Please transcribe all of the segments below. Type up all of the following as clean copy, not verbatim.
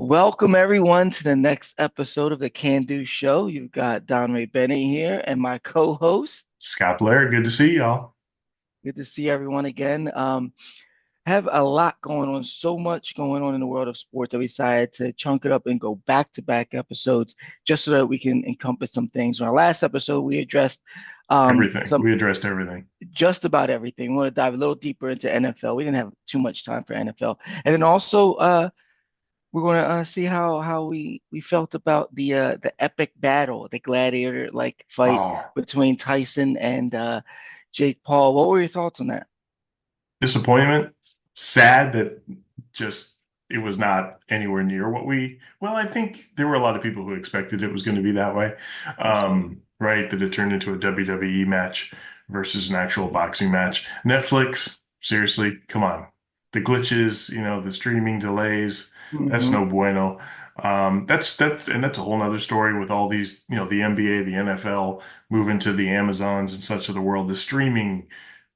Welcome everyone to the next episode of the CANDU show. You've got Donray Bennett here and my co-host. Scott Blair, good to see y'all. Good to see everyone again. Have a lot going on, so much going on in the world of sports that we decided to chunk it up and go back-to-back episodes just so that we can encompass some things. In our last episode, we addressed Everything. some We addressed everything. just about everything. We want to dive a little deeper into NFL. We didn't have too much time for NFL, and then also we're going to see how we felt about the epic battle, the gladiator like fight Oh, between Tyson and Jake Paul. What were your thoughts on that? disappointment. Sad that just it was not anywhere near well, I think there were a lot of people who expected it was going to be that way. Absolutely. Right, that it turned into a WWE match versus an actual boxing match. Netflix, seriously, come on. The glitches, the streaming delays, that's Hmm. no bueno. That's a whole nother story with all these, the NBA, the NFL moving to the Amazons and such of the world. The streaming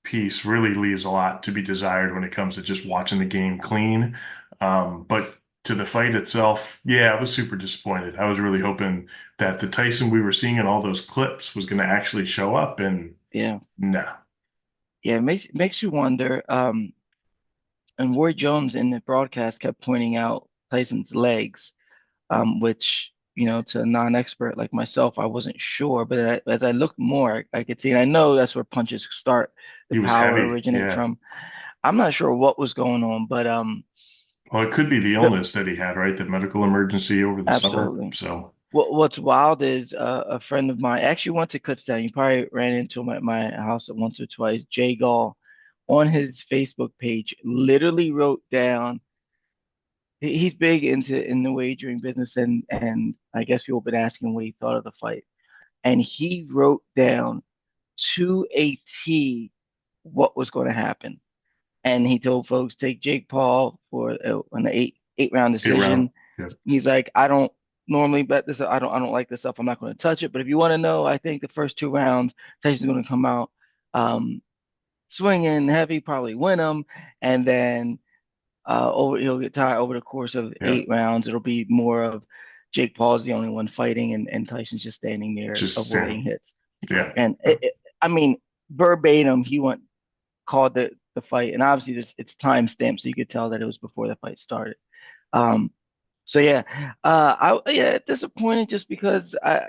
piece really leaves a lot to be desired when it comes to just watching the game clean. But to the fight itself, yeah, I was super disappointed. I was really hoping that the Tyson we were seeing in all those clips was going to actually show up, and Yeah, no. yeah, it makes you wonder. And Roy Jones in the broadcast kept pointing out Tyson's legs, which to a non-expert like myself, I wasn't sure. But as I looked more, I could see, and I know that's where punches start. The He was power heavy. originates Yeah. from. I'm not sure what was going on, but Well, it could be the the, illness that he had, right? The medical emergency over the summer. absolutely. So What's wild is a friend of mine actually went to Kutztown. You probably ran into him at my house once or twice. Jay Gall on his Facebook page literally wrote down. He's big in the wagering business, and I guess people have been asking what he thought of the fight, and he wrote down to a T what was going to happen. And he told folks take Jake Paul for an eight round 8 round. decision. Yeah. He's like, I don't normally bet this. I don't like this stuff. I'm not going to touch it. But if you want to know, I think the first two rounds, Tyson's going to come out um, swinging heavy, probably win them, and then over he'll get tired over the course of Yeah. 8 rounds. It'll be more of Jake Paul's the only one fighting, and Tyson's just standing there Just avoiding standing. hits. Yeah. And I mean, verbatim, he went called the fight, and obviously it's time stamped, so you could tell that it was before the fight started. Um, so yeah, yeah disappointed just because I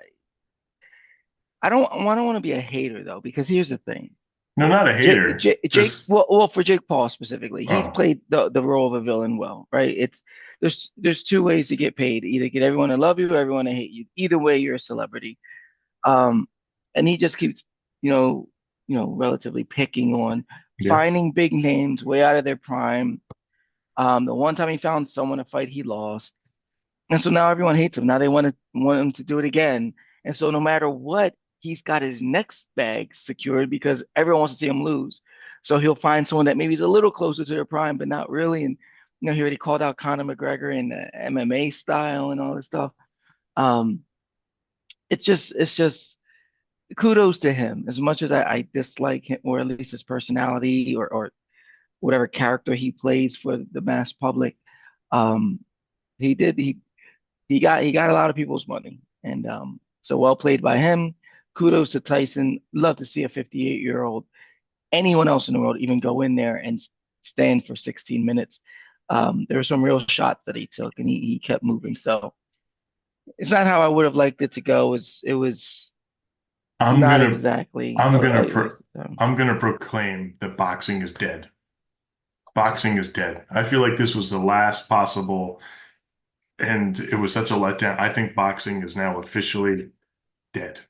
don't want to be a hater though, because here's the thing. No, not a hater. Jake, Just, well, for Jake Paul specifically, he's oh, played the role of a villain well, right? There's two ways to get paid: either get everyone to love you or everyone to hate you. Either way, you're a celebrity. Um, and he just keeps, relatively picking on yeah. finding big names way out of their prime. The one time he found someone to fight, he lost, and so now everyone hates him. Now they want him to do it again, and so no matter what, he's got his next bag secured because everyone wants to see him lose. So he'll find someone that maybe is a little closer to their prime, but not really. And he already called out Conor McGregor in the MMA style and all this stuff. Um, it's just kudos to him. As much as I dislike him, or at least his personality, or whatever character he plays for the mass public, um, he did he got a lot of people's money, and so well played by him. Kudos to Tyson. Love to see a 58-year-old, anyone else in the world, even go in there and stand for 16 minutes. There were some real shots that he took, and he kept moving. So it's not how I would have liked it to go. It was I'm not gonna, exactly I'm gonna, a pro waste of time. I'm gonna proclaim that boxing is dead. Boxing is dead. I feel like this was the last possible, and it was such a letdown. I think boxing is now officially dead.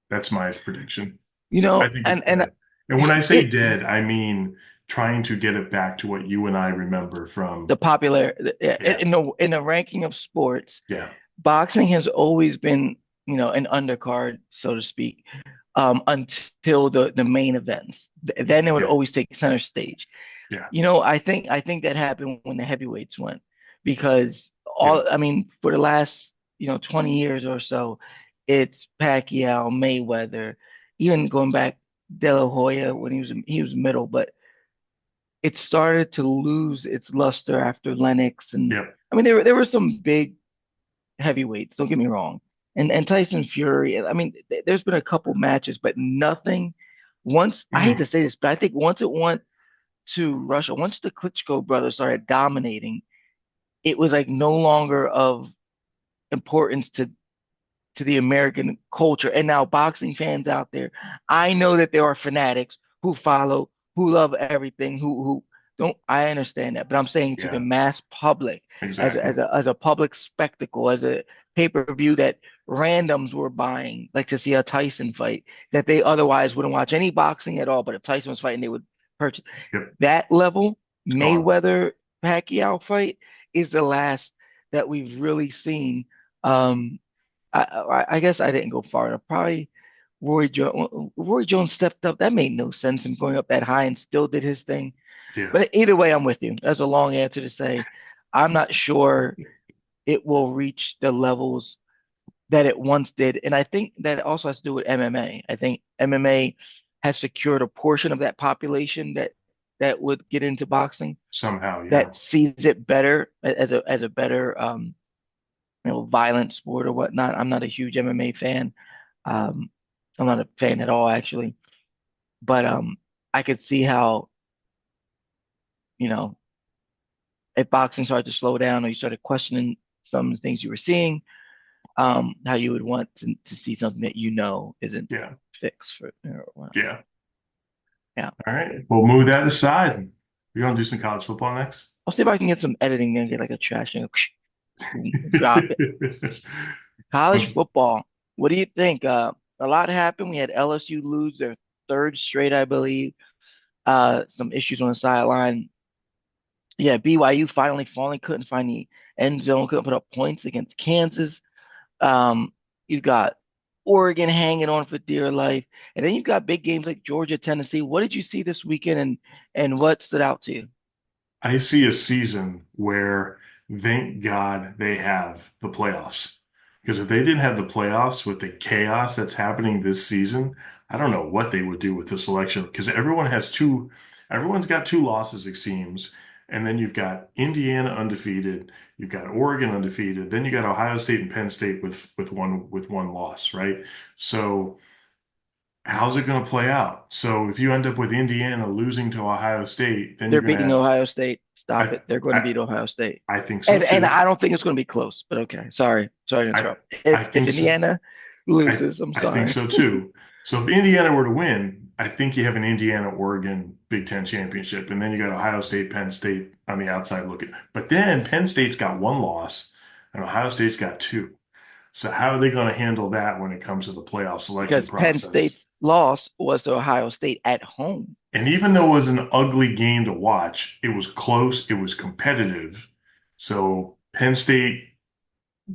That's my prediction. I think it's And dead. And when I say it dead, I mean trying to get it back to what you and I remember the from, popular yeah, in the ranking of sports, yeah, boxing has always been, an undercard, so to speak, until the main events. Then it would yeah, always take center stage. yeah, I think that happened when the heavyweights went, because yeah, I mean, for the last, 20 years or so, it's Pacquiao, Mayweather, even going back De La Hoya when he was middle, but it started to lose its luster after Lennox and yeah. I mean, there were some big heavyweights. Don't get me wrong, and Tyson Fury. I mean, there's been a couple matches, but nothing. Once I hate to say this, but I think once it went to Russia, once the Klitschko brothers started dominating, it was like no longer of importance to the American culture. And now boxing fans out there, I know that there are fanatics who follow, who love everything, who don't. I understand that, but I'm saying to the Yeah, mass public, exactly. as a public spectacle, as a pay-per-view that randoms were buying, like to see a Tyson fight, that they otherwise wouldn't watch any boxing at all. But if Tyson was fighting, they would purchase Yep, that level. it's gone. Mayweather Pacquiao fight is the last that we've really seen. Um, I guess I didn't go far enough. Probably Roy Jones stepped up. That made no sense, him going up that high and still did his thing. Yeah, But either way, I'm with you. That's a long answer to say I'm not sure it will reach the levels that it once did. And I think that also has to do with MMA. I think MMA has secured a portion of that population that would get into boxing, somehow, yeah. that sees it better as a better violent sport or whatnot. I'm not a huge MMA fan. Um, I'm not a fan at all, actually. But I could see how, you know, if boxing started to slow down or you started questioning some of the things you were seeing, how you would want to see something that isn't Yeah, fixed for, well, yeah. yeah. All right. We'll move that aside. We're gonna do some college football next. I'll see if I can get some editing and get like a trash and drop it. College Let's- football. What do you think? A lot happened. We had LSU lose their third straight, I believe. Some issues on the sideline. Yeah, BYU finally falling, couldn't find the end zone, couldn't put up points against Kansas. Um, you've got Oregon hanging on for dear life, and then you've got big games like Georgia, Tennessee. What did you see this weekend, and what stood out to you? I see a season where thank God they have the playoffs. Because if they didn't have the playoffs with the chaos that's happening this season, I don't know what they would do with this election. Because everyone's got two losses, it seems. And then you've got Indiana undefeated, you've got Oregon undefeated, then you got Ohio State and Penn State with one loss, right? So how's it going to play out? So if you end up with Indiana losing to Ohio State, then They're you're going to beating have Ohio State. Stop I it. They're going to I beat Ohio State. I think so And too. I don't think it's going to be close, but okay. Sorry to I interrupt. I If think so. Indiana loses, I'm I think sorry. so too. So if Indiana were to win, I think you have an Indiana Oregon Big Ten championship, and then you got Ohio State, Penn State on the outside looking. But then Penn State's got one loss, and Ohio State's got two. So how are they going to handle that when it comes to the playoff selection Because Penn process? State's loss was to Ohio State at home. And even though it was an ugly game to watch, it was close, it was competitive. So Penn State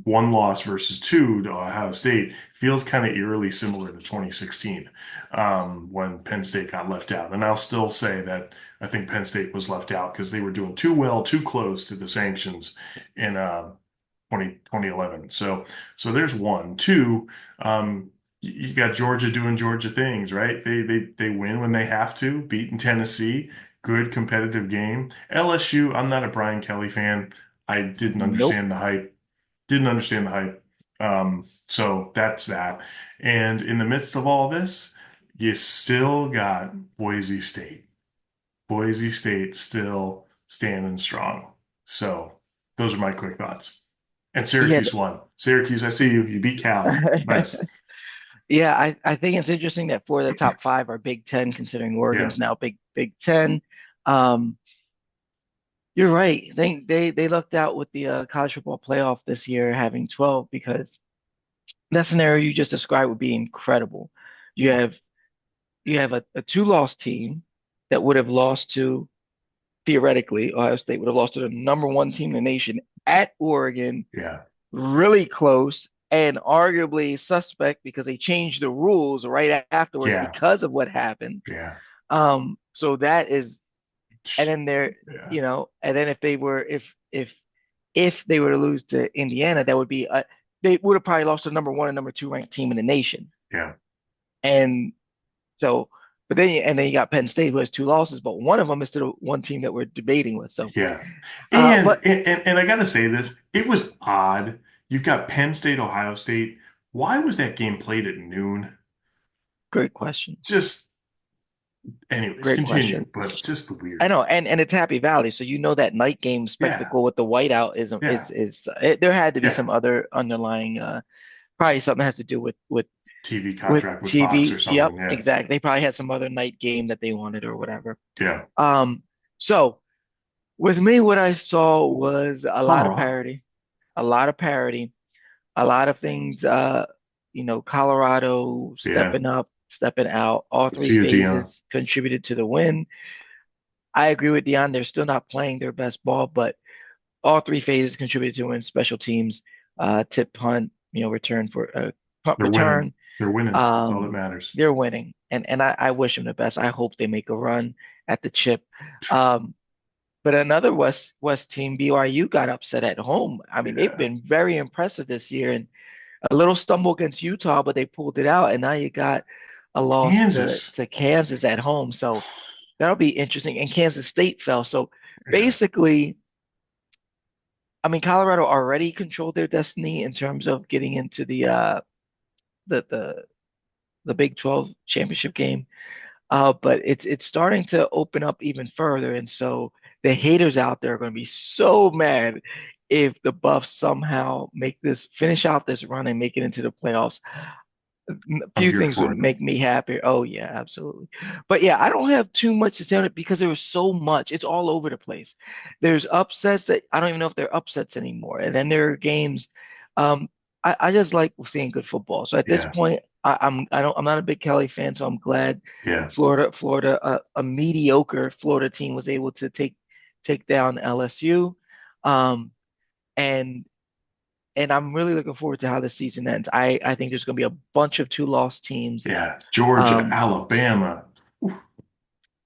one loss versus two to Ohio State feels kind of eerily similar to 2016 when Penn State got left out. And I'll still say that I think Penn State was left out because they were doing too well, too close to the sanctions in 2011. So there's one. Two, you got Georgia doing Georgia things, right? They win when they have to, beating Tennessee. Good competitive game. LSU, I'm not a Brian Kelly fan. I didn't Nope. understand the hype. Didn't understand the hype. So that's that. And in the midst of all this, you still got Boise State. Boise State still standing strong. So those are my quick thoughts. And Yeah. Syracuse won. Syracuse, I see you. You beat Cal. Nice. Yeah, I think it's interesting that four of the top five are Big Ten, considering Yeah. Oregon's now Big Ten. Um, you're right. I think they lucked out with the college football playoff this year having 12 because that scenario you just described would be incredible. You have you have a two-loss team that would have lost to, theoretically, Ohio State would have lost to the number one team in the nation at Oregon, Yeah. really close and arguably suspect because they changed the rules right afterwards Yeah. because of what happened. Yeah. So that is, and then there, Yeah. and then if they were to lose to Indiana, that would be they would have probably lost to number one and number two ranked team in the nation. Yeah. And so But then you got Penn State who has two losses, but one of them is to the one team that we're debating with. So, Yeah. uh, And but and I gotta say this, it was odd. You've got Penn State, Ohio State. Why was that game played at noon? great question. Just anyways, Great continue, question. but just I weird. know, and it's Happy Valley, so you know that night game Yeah, spectacle with the whiteout yeah, there had to be yeah. some other underlying probably something that has to do TV with contract with Fox or TV. something. Yep, Yeah, exactly. They probably had some other night game that they wanted or whatever. yeah. So with me, what I saw was a lot of Oh, parity, a lot of parity, a lot of things. Colorado yeah. stepping up, stepping out. All Good to three see you, Dion. phases contributed to the win. I agree with Dion. They're still not playing their best ball, but all three phases contributed to win. Special teams, tip punt, return for punt They're winning. return. They're winning. That's all that Um, matters. they're winning, and I wish them the best. I hope they make a run at the chip. Um, but another West team, BYU, got upset at home. I mean, they've Yeah. been very impressive this year, and a little stumble against Utah, but they pulled it out. And now you got a loss to Kansas. to Kansas at home, so that'll be interesting. And Kansas State fell, so Yeah. basically, I mean, Colorado already controlled their destiny in terms of getting into the the the Big 12 championship game. But it's starting to open up even further, and so the haters out there are going to be so mad if the Buffs somehow finish out this run and make it into the playoffs. A I'm few here things for would it. make me happier. Oh yeah, absolutely. But yeah, I don't have too much to say on it because there was so much. It's all over the place. There's upsets that I don't even know if they're upsets anymore. And then there are games. Um, I just like seeing good football. So at this Yeah. point, I'm not a big Kelly fan, so I'm glad Yeah. Florida, a mediocre Florida team was able to take down LSU. Um, and and I'm really looking forward to how the season ends. I think there's going to be a bunch of two-loss teams. Yeah. Georgia, Um, Alabama. Oof.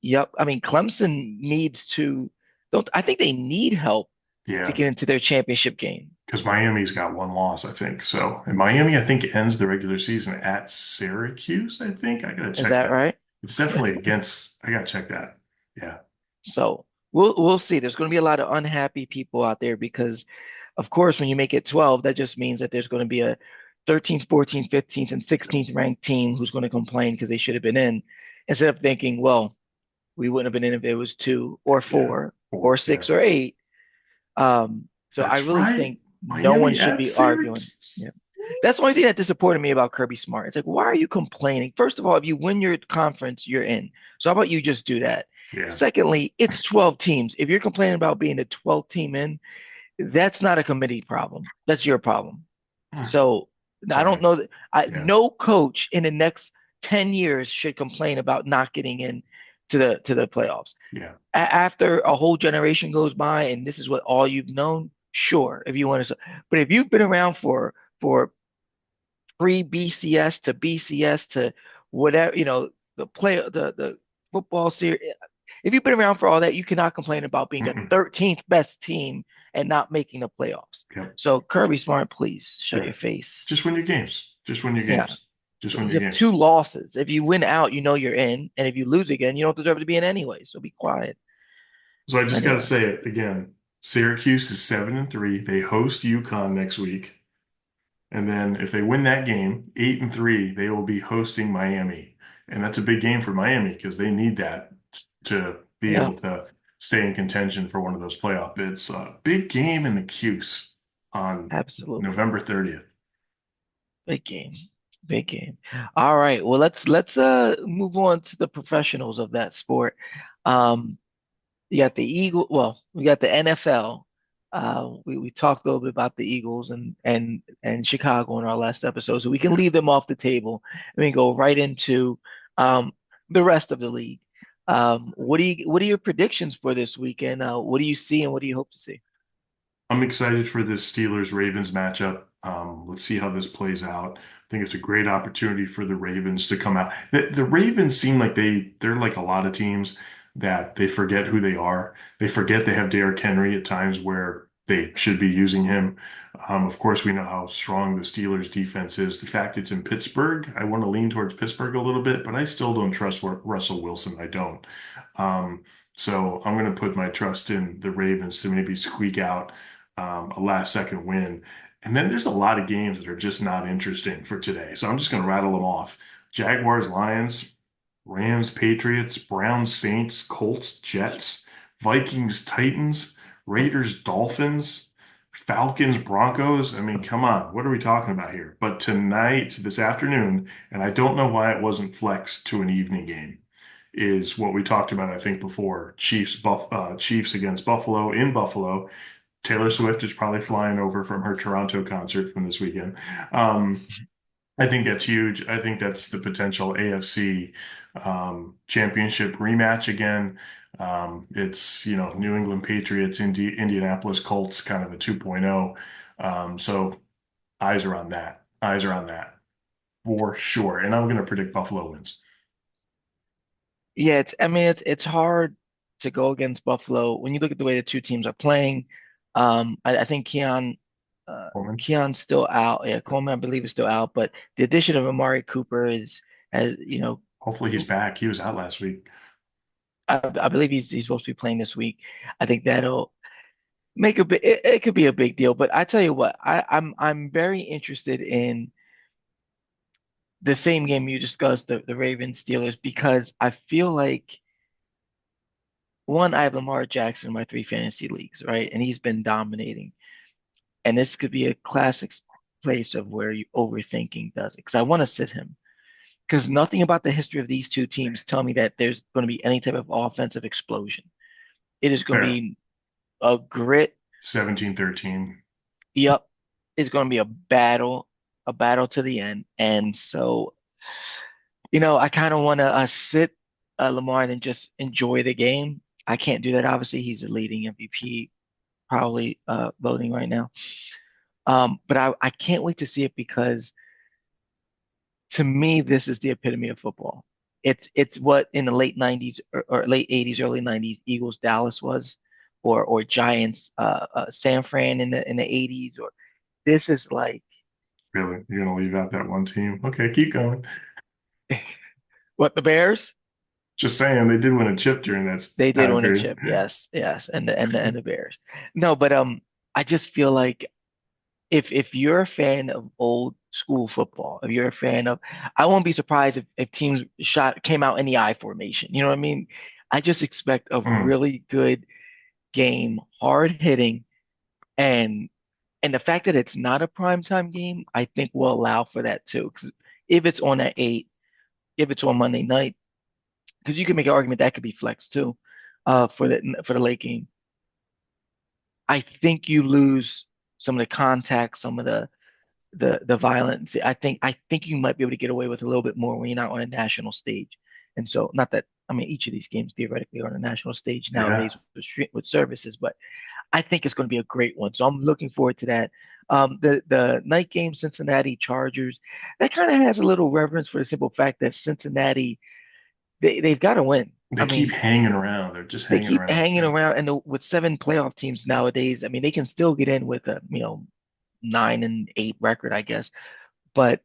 yep. I mean, Clemson needs to don't I think they need help to Yeah. get into their championship game. Because Miami's got one loss, I think. So, and Miami, I think, ends the regular season at Syracuse, I think. I gotta Is check that that. right? It's definitely against, I gotta check that. Yeah. So we'll see. There's going to be a lot of unhappy people out there because, of course, when you make it 12, that just means that there's going to be a 13th, 14th, 15th, and 16th ranked team who's going to complain because they should have been in, instead of thinking, well, we wouldn't have been in if it was two or Yeah. four or Or, yeah. six or eight. So I That's really right. think no one Miami should at be arguing. Syracuse. Yeah. That's the only thing that disappointed me about Kirby Smart. It's like, why are you complaining? First of all, if you win your conference, you're in. So how about you just do that? Yeah. Secondly, it's 12 teams. If you're complaining about being the 12th team in, that's not a committee problem. That's your problem. Hmm. So It's I all don't right. know that Yeah. no coach in the next 10 years should complain about not getting in to the playoffs. Yeah. After a whole generation goes by and this is what all you've known, sure, if you want to, but if you've been around for pre-BCS to BCS to whatever, the football series, if you've been around for all that, you cannot complain about being the Mm-mm. 13th best team and not making the playoffs. Yep. So Kirby Smart, please shut Yeah. your face. Just win your games. Just win your Yeah. games. Just win You your have two games. losses. If you win out, you know you're in. And if you lose again, you don't deserve to be in anyway. So be quiet. So I just got to Anyway. say it again. Syracuse is 7-3. They host UConn next week. And then if they win that game, 8-3, they will be hosting Miami. And that's a big game for Miami because they need that to be Yeah, able to stay in contention for one of those playoff bids. Big game in the Cuse on absolutely. November 30th. Big game. Big game. All right. Well, let's move on to the professionals of that sport. Um, you got the Eagle. Well, we got the NFL. We talked a little bit about the Eagles and Chicago in our last episode, so we can leave them off the table and we go right into um, the rest of the league. What are your predictions for this weekend? What do you see and what do you hope to see? I'm excited for this Steelers-Ravens matchup. Let's see how this plays out. I think it's a great opportunity for the Ravens to come out. The Ravens seem like they're like a lot of teams that they forget who they are. They forget they have Derrick Henry at times where they should be using him. Of course, we know how strong the Steelers defense is. The fact it's in Pittsburgh, I want to lean towards Pittsburgh a little bit, but I still don't trust Russell Wilson. I don't. Um, so I'm going to put my trust in the Ravens to maybe squeak out a last second win. And then there's a lot of games that are just not interesting for today. So I'm just going to rattle them off. Jaguars, Lions, Rams, Patriots, Browns, Saints, Colts, Jets, Vikings, Titans, Raiders, Dolphins, Falcons, Broncos. I mean, come on, what are we talking about here? But tonight, this afternoon, and I don't know why it wasn't flexed to an evening game, is what we talked about, I think, before. Chiefs against Buffalo in Buffalo. Taylor Swift is probably flying over from her Toronto concert from this weekend. Um, I think that's huge. I think that's the potential AFC championship rematch again. It's, New England Patriots, Indianapolis Colts, kind of a 2.0. So eyes are on that. Eyes are on that for sure. And I'm going to predict Buffalo wins. Yeah, I mean it's hard to go against Buffalo when you look at the way the two teams are playing. I think uh Coleman. Keon's still out. Yeah, Coleman I believe is still out, but the addition of Amari Cooper is as you know, Hopefully he's back. He was out last week. I believe he's supposed to be playing this week. I think that'll make a bit it could be a big deal, but I tell you what, I'm very interested in the same game you discussed, the Ravens Steelers, because I feel like one, I have Lamar Jackson in my three fantasy leagues, right? And he's been dominating. And this could be a classic place of where you overthinking does it. Because I want to sit him. Because nothing about the history of these two teams tell me that there's going to be any type of offensive explosion. It is going to Fair. be a grit. 17-13. Yep. It's going to be a battle to the end. And so, I kind of want to sit Lamar and just enjoy the game. I can't do that. Obviously, he's a leading MVP, probably voting right now. But I can't wait to see it because to me, this is the epitome of football. It's what in the late 90s or late 80s, early 90s, Eagles Dallas was, or Giants San Fran in the 80s, or this is like Really? You're going to leave out that one team? Okay, keep going. what the Bears? Just saying, they did win a chip during that They did time win a period. chip, yes, yes, and the Bears. No, but I just feel like if you're a fan of old school football, if you're a fan of, I won't be surprised if teams came out in the I formation. You know what I mean? I just expect a Mm, really good game, hard hitting, and and the fact that it's not a primetime game, I think will allow for that too. Because if it's on at 8, if it's on Monday night, because you can make an argument that could be flex too, for the late game. I think you lose some of the contact, some of the violence. I think you might be able to get away with a little bit more when you're not on a national stage. And so, not that I mean, each of these games theoretically are on a national stage yeah. nowadays with services, but I think it's going to be a great one. So I'm looking forward to that. The night game, Cincinnati Chargers, that kind of has a little reverence for the simple fact that Cincinnati they've got to win. They I keep mean, hanging around. They're just they hanging keep around. hanging Yeah. around, and with 7 playoff teams nowadays, I mean, they can still get in with a 9-8 record, I guess. But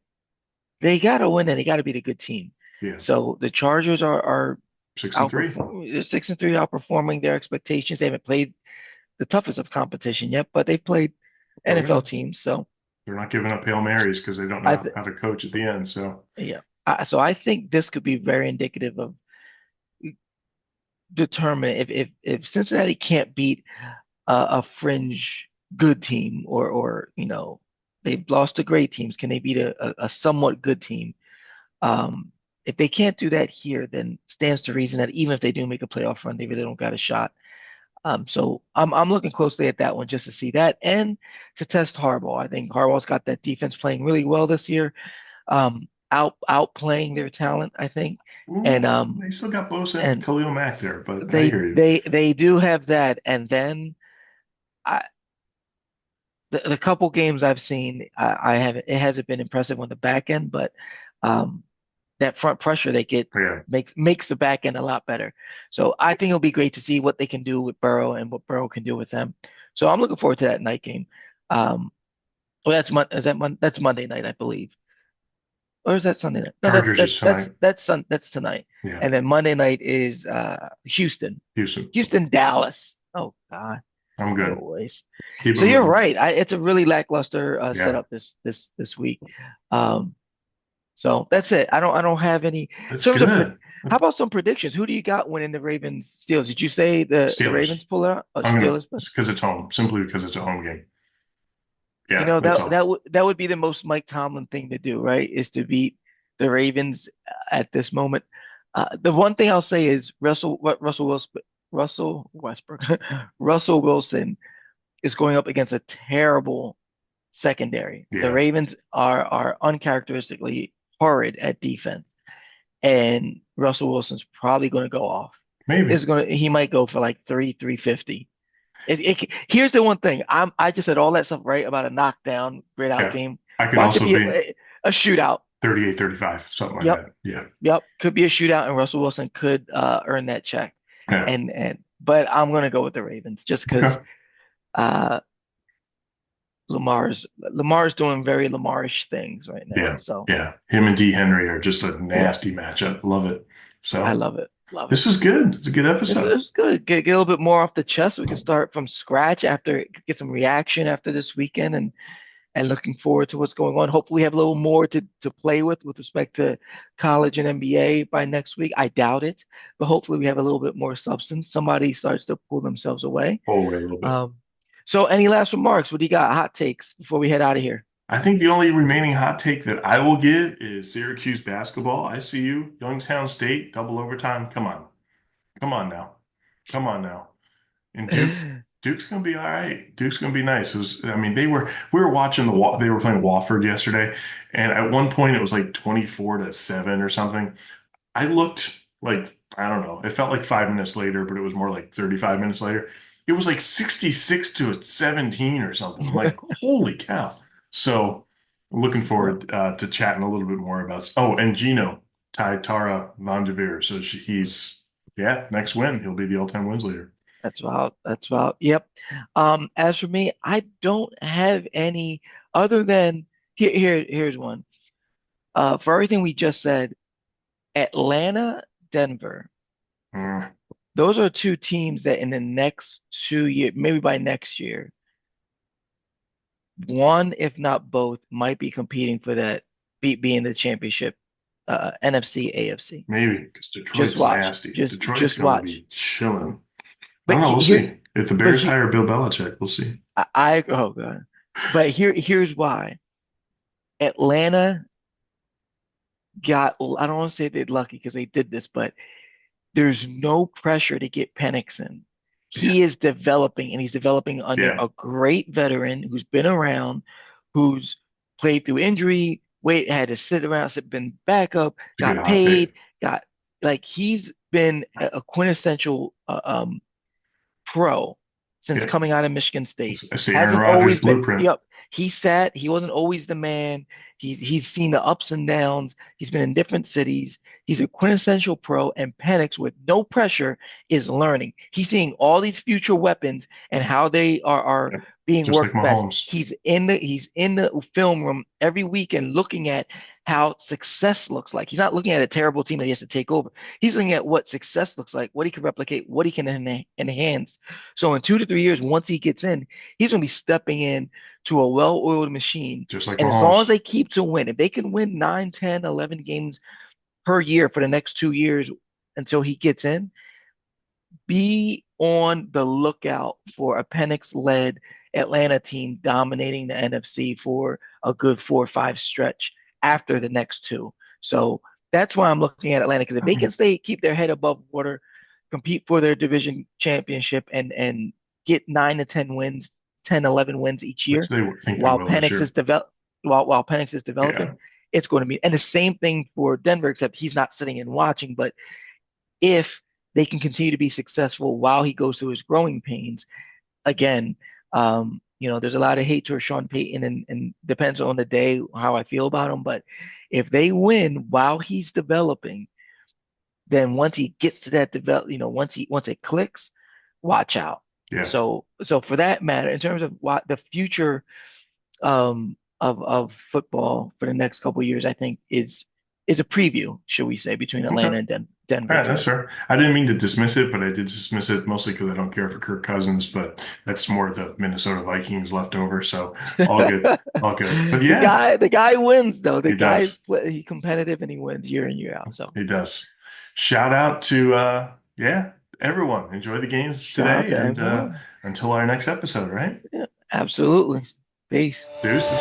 they got to win and they got to beat a good team. Yeah. So the Chargers are 6-3. outperforming. They're 6-3, outperforming their expectations. They haven't played the toughest of competition yet, but they've played Oh, NFL yeah. teams. So They're not giving up Hail Marys because they don't I know th how to coach at the end. So, yeah. So I think this could be very indicative of determine if Cincinnati can't beat a fringe good team or they've lost to great teams, can they beat a somewhat good team? If they can't do that here, then stands to reason that even if they do make a playoff run, they really don't got a shot. So I'm looking closely at that one just to see that and to test Harbaugh. I think Harbaugh's got that defense playing really well this year, outplaying their talent, I think. And they still got Bosa and and Khalil Mack there, but I they hear you. they they do have that. And then I, the couple games I've seen, I haven't it hasn't been impressive on the back end, but um, that front pressure they get Yeah. makes the back end a lot better. So I think it'll be great to see what they can do with Burrow and what Burrow can do with them. So I'm looking forward to that night game. Um, well, that's Monday night, I believe, or is that Sunday night? No, Chargers is tonight. that's tonight, Yeah, and then Monday night is Houston, Houston. Dallas. Oh God, I'm what a good. waste. Keep it So you're moving. right. It's a really lackluster Yeah, setup this week. Um, so that's it. I don't have any. In that's terms of good. how about some predictions? Who do you got winning the Ravens Steelers? Did you say the Steelers. Ravens pull it out? Oh, I'm gonna Steelers, but because it's home, simply because it's a home game. you Yeah, know that's that all. that would be the most Mike Tomlin thing to do, right? Is to beat the Ravens at this moment. The one thing I'll say is Russell Westbrook, Russell Wilson is going up against a terrible secondary. The Yeah, Ravens are uncharacteristically horrid at defense, and Russell Wilson's probably going to go off. maybe. He might go for like 350. Here's the one thing. I just said all that stuff right about a knockdown, grit out Yeah, game. I could Watch it also be be a shootout. 38, 35, something like Yep, that. Yeah, yep. Could be a shootout, and Russell Wilson could earn that check. yeah. But I'm gonna go with the Ravens just because Okay. uh, Lamar's doing very Lamarish things right now. Yeah, So yeah. Him and D. Henry are just a yeah, nasty matchup. Love it. I So love it. Love it. this was good. It's a good episode. It's good. Get a little bit more off the chest. We can start from scratch after get some reaction after this weekend and looking forward to what's going on. Hopefully, we have a little more to play with respect to college and NBA by next week. I doubt it, but hopefully, we have a little bit more substance. Somebody starts to pull themselves away. Oh, wait a little bit. Um, so, any last remarks? What do you got? Hot takes before we head out of here? I think the only remaining hot take that I will give is Syracuse basketball. I see you. Youngstown State, double overtime. Come on. Come on now. Come on now. And Duke's gonna be all right. Duke's gonna be nice. I mean, we were watching they were playing Wofford yesterday, and at one point it was like 24-7 or something. I looked like, I don't know, it felt like 5 minutes later, but it was more like 35 minutes later. It was like 66-17 or something. I'm like, holy cow. So I'm looking Well, forward to chatting a little bit more about. Oh, and Gino, Ty Tara Van Devere. So yeah, next win. He'll be the all-time wins leader. that's wild. That's wild. Yep. As for me, I don't have any other than here's one. For everything we just said, Atlanta, Denver. Mm, Those are two teams that in the next 2 years, maybe by next year, one, if not both, might be competing for that, being the championship, NFC, AFC. maybe because Just Detroit's watch. nasty. Detroit's Just gonna watch. be chilling. I But don't know. We'll here, see. If the but Bears he, hire Bill Belichick, we'll see. oh God. But here's why. Atlanta got, I don't want to say they're lucky because they did this, but there's no pressure to get Penix in. Yeah, He is developing, and he's developing under yeah. a great veteran who's been around, who's played through injury, had to sit around, been backup, It's a good got hot take. paid, got like he's been a quintessential pro since Yeah, coming out of Michigan State. I see Aaron Hasn't Rodgers always been, blueprint. yep. He wasn't always the man. He's seen the ups and downs. He's been in different cities. He's a quintessential pro, and Penix, with no pressure, is learning. He's seeing all these future weapons and how they are Yeah, being just like worked best. Mahomes. He's in the film room every week and looking at how success looks like. He's not looking at a terrible team that he has to take over. He's looking at what success looks like, what he can replicate, what he can enhance. So in 2 to 3 years, once he gets in, he's going to be stepping in to a well-oiled machine. Just like And as long as Mahomes. they keep to win, if they can win 9, 10, 11 games per year for the next 2 years until he gets in, be on the lookout for a Penix-led Atlanta team dominating the NFC for a good 4 or 5 stretch after the next two. So that's why I'm looking at Atlanta because if they can keep their head above water, compete for their division championship, and get 9 to 10 wins, 10, 11 wins each Which year, they think they while will this Penix is year. develop while Penix is developing, Yeah. it's going to be, and the same thing for Denver, except he's not sitting and watching. But if they can continue to be successful while he goes through his growing pains, again, there's a lot of hate towards Sean Payton, and depends on the day how I feel about him. But if they win while he's developing, then once he gets to that once it clicks, watch out. Yeah. So for that matter, in terms of what the future of football for the next couple of years, I think is a preview, should we say, between Okay. Atlanta and All Denver right, that's today. fair. I didn't mean to dismiss it, but I did dismiss it mostly because I don't care for Kirk Cousins, but that's more the Minnesota Vikings leftover. So all good, all good. But yeah, The guy wins though. The he guy does. he competitive and he wins year in year out. So He does. Shout out to yeah, everyone. Enjoy the games shout out today, to and everyone. until our next episode, right? Yeah, absolutely. Peace. Deuces.